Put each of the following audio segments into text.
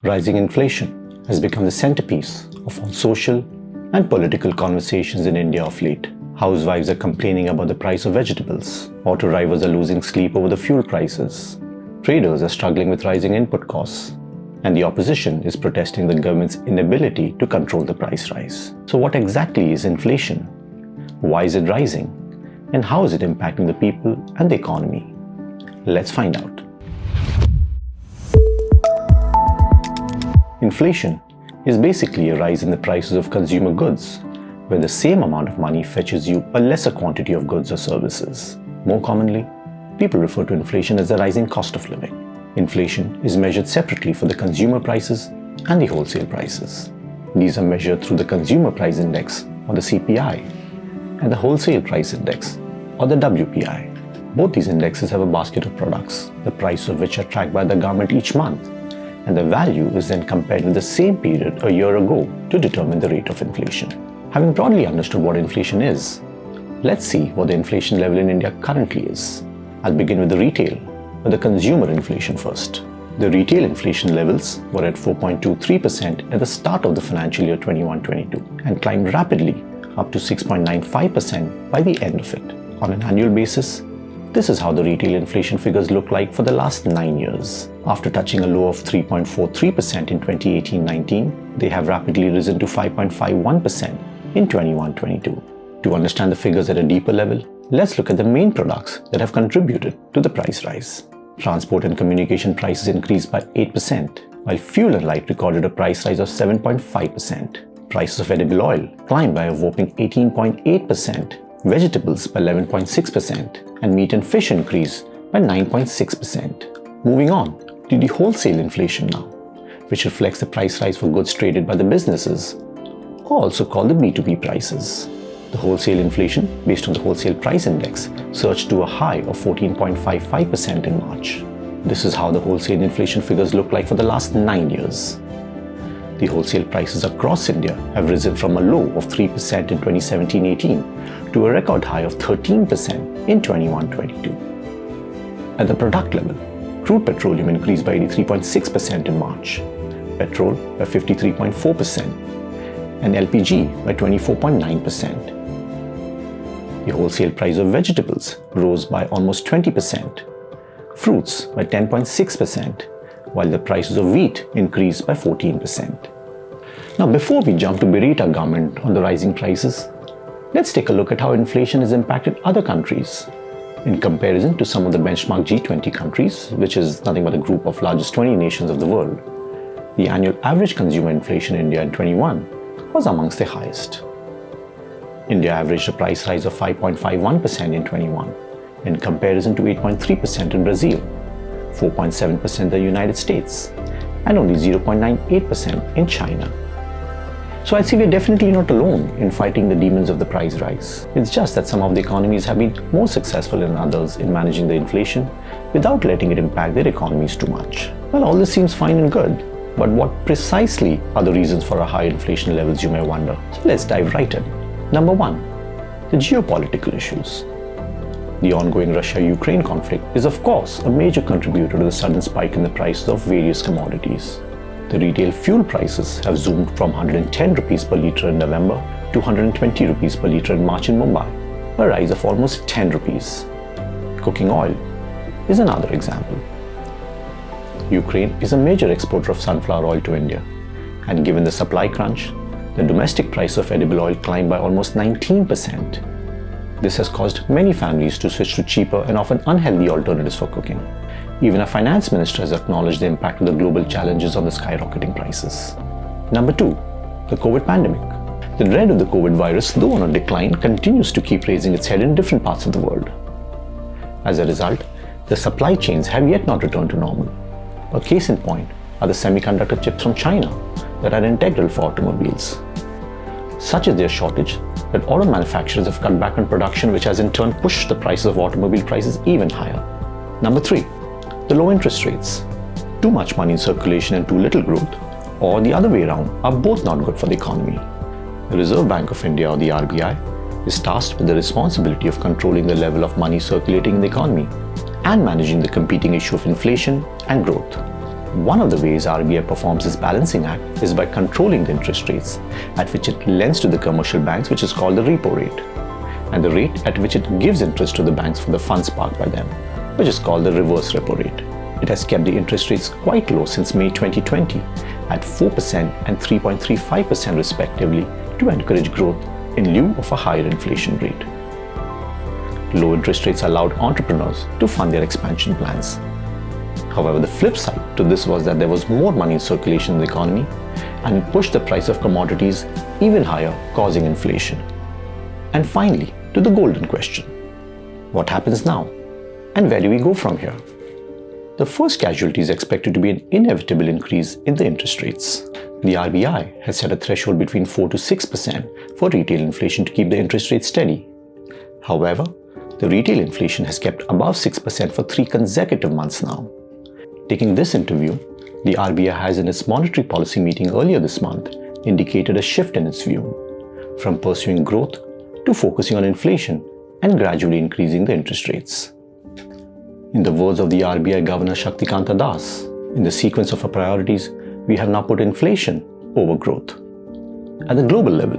Rising inflation has become the centerpiece of all social and political conversations in India of late. Housewives are complaining about the price of vegetables. Auto drivers are losing sleep over the fuel prices. Traders are struggling with rising input costs. And the opposition is protesting the government's inability to control the price rise. So what exactly is inflation? Why is it rising? And how is it impacting the people and the economy? Let's find out. Inflation is basically a rise in the prices of consumer goods, where the same amount of money fetches you a lesser quantity of goods or services. More commonly, people refer to inflation as the rising cost of living. Inflation is measured separately for the consumer prices and the wholesale prices. These are measured through the Consumer Price Index, or the CPI, and the Wholesale Price Index, or the WPI. Both these indexes have a basket of products, the price of which are tracked by the government each month, and the value is then compared with the same period a year ago to determine the rate of inflation. Having broadly understood what inflation is, let's see what the inflation level in India currently is. I'll begin with the retail, or the consumer inflation first. The retail inflation levels were at 4.23% at the start of the financial year 21-22 and climbed rapidly up to 6.95% by the end of it. On an annual basis, this is how the retail inflation figures look like for the last 9 years. After touching a low of 3.43% in 2018-19, they have rapidly risen to 5.51% in 21-22. To understand the figures at a deeper level, let's look at the main products that have contributed to the price rise. Transport and communication prices increased by 8%, while fuel and light recorded a price rise of 7.5%. Prices of edible oil climbed by a whopping 18.8%, vegetables by 11.6%, and meat and fish increased by 9.6%. Moving on to the wholesale inflation now, which reflects the price rise for goods traded by the businesses, also called the B2B prices. The wholesale inflation, based on the Wholesale Price Index, surged to a high of 14.55% in March. This is how the wholesale inflation figures look like for the last 9 years. The wholesale prices across India have risen from a low of 3% in 2017-18 to a record high of 13% in 21-22. At the product level, crude petroleum increased by 83.6% in March, petrol by 53.4%, and LPG by 24.9%. The wholesale price of vegetables rose by almost 20%, fruits by 10.6%, while the prices of wheat increased by 14%. Now, before we jump to berate our government on the rising prices, let's take a look at how inflation has impacted other countries. In comparison to some of the benchmark G20 countries, which is nothing but a group of largest 20 nations of the world, the annual average consumer inflation in India in 21 was amongst the highest. India averaged a price rise of 5.51% in 21, in comparison to 8.3% in Brazil, 4.7% in the United States, and only 0.98% in China. So I see we're definitely not alone in fighting the demons of the price rise. It's just that some of the economies have been more successful than others in managing the inflation without letting it impact their economies too much. Well, all this seems fine and good, but what precisely are the reasons for our high inflation levels, you may wonder? So let's dive right in. Number 1, the geopolitical issues. The ongoing Russia-Ukraine conflict is of course a major contributor to the sudden spike in the prices of various commodities. The retail fuel prices have zoomed from 110 rupees per litre in November to 120 rupees per litre in March in Mumbai, a rise of almost 10 rupees. Cooking oil is another example. Ukraine is a major exporter of sunflower oil to India, and given the supply crunch, the domestic price of edible oil climbed by almost 19%. This has caused many families to switch to cheaper and often unhealthy alternatives for cooking. Even our finance minister has acknowledged the impact of the global challenges on the skyrocketing prices. Number 2, the COVID pandemic. The dread of the COVID virus, though on a decline, continues to keep raising its head in different parts of the world. As a result, the supply chains have yet not returned to normal. A case in point are the semiconductor chips from China that are integral for automobiles. Such is their shortage that auto manufacturers have cut back on production, which has in turn pushed the prices of automobile prices even higher. Number 3, the low interest rates. Too much money in circulation and too little growth, or the other way around, are both not good for the economy. The Reserve Bank of India, or the RBI, is tasked with the responsibility of controlling the level of money circulating in the economy and managing the competing issue of inflation and growth. One of the ways RBI performs this balancing act is by controlling the interest rates at which it lends to the commercial banks, which is called the repo rate, and the rate at which it gives interest to the banks for the funds parked by them, which is called the reverse repo rate. It has kept the interest rates quite low since May 2020 at 4% and 3.35% respectively to encourage growth in lieu of a higher inflation rate. Low interest rates allowed entrepreneurs to fund their expansion plans. However, the flip side to this was that there was more money in circulation in the economy and it pushed the price of commodities even higher, causing inflation. And finally, to the golden question. What happens now? And where do we go from here? The first casualty is expected to be an inevitable increase in the interest rates. The RBI has set a threshold between 4 to 6% for retail inflation to keep the interest rate steady. However, the retail inflation has kept above 6% for 3 consecutive months now. Taking this into view, the RBI has in its monetary policy meeting earlier this month indicated a shift in its view, from pursuing growth to focusing on inflation and gradually increasing the interest rates. In the words of the RBI Governor Shaktikanta Das, in the sequence of our priorities, we have now put inflation over growth. At the global level,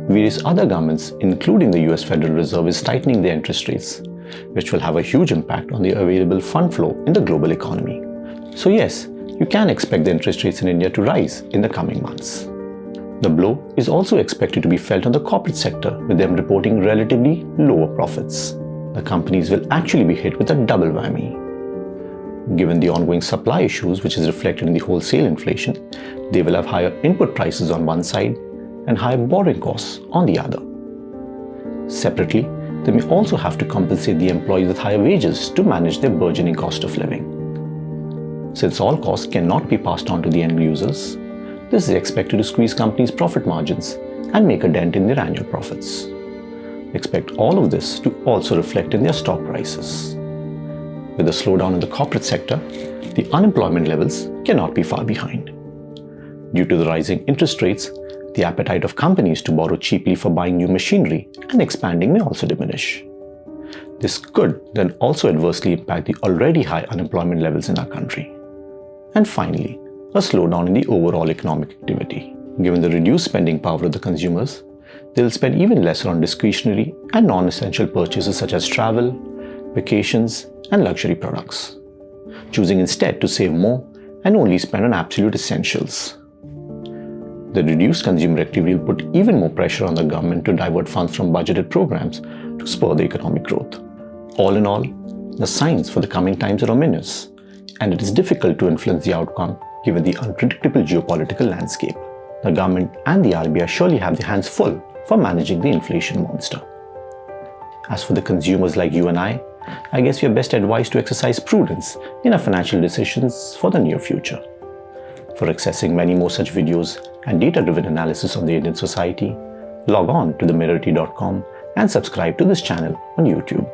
various other governments, including the US Federal Reserve, is tightening their interest rates, which will have a huge impact on the available fund flow in the global economy. So yes, you can expect the interest rates in India to rise in the coming months. The blow is also expected to be felt on the corporate sector, with them reporting relatively lower profits. The companies will actually be hit with a double whammy. Given the ongoing supply issues, which is reflected in the wholesale inflation, they will have higher input prices on one side and higher borrowing costs on the other. Separately, they may also have to compensate the employees with higher wages to manage their burgeoning cost of living. Since all costs cannot be passed on to the end users, this is expected to squeeze companies' profit margins and make a dent in their annual profits. Expect all of this to also reflect in their stock prices. With a slowdown in the corporate sector, the unemployment levels cannot be far behind. Due to the rising interest rates, the appetite of companies to borrow cheaply for buying new machinery and expanding may also diminish. This could then also adversely impact the already high unemployment levels in our country. And finally, a slowdown in the overall economic activity. Given the reduced spending power of the consumers, they will spend even lesser on discretionary and non-essential purchases such as travel, vacations, and luxury products, choosing instead to save more and only spend on absolute essentials. The reduced consumer activity will put even more pressure on the government to divert funds from budgeted programs to spur the economic growth. All in all, the signs for the coming times are ominous, and it is difficult to influence the outcome given the unpredictable geopolitical landscape. The government and the RBI surely have their hands full for managing the inflation monster. As for the consumers like you and I guess we are best advised to exercise prudence in our financial decisions for the near future. For accessing many more such videos and data-driven analysis of the Indian society, log on to themirrority.com and subscribe to this channel on YouTube.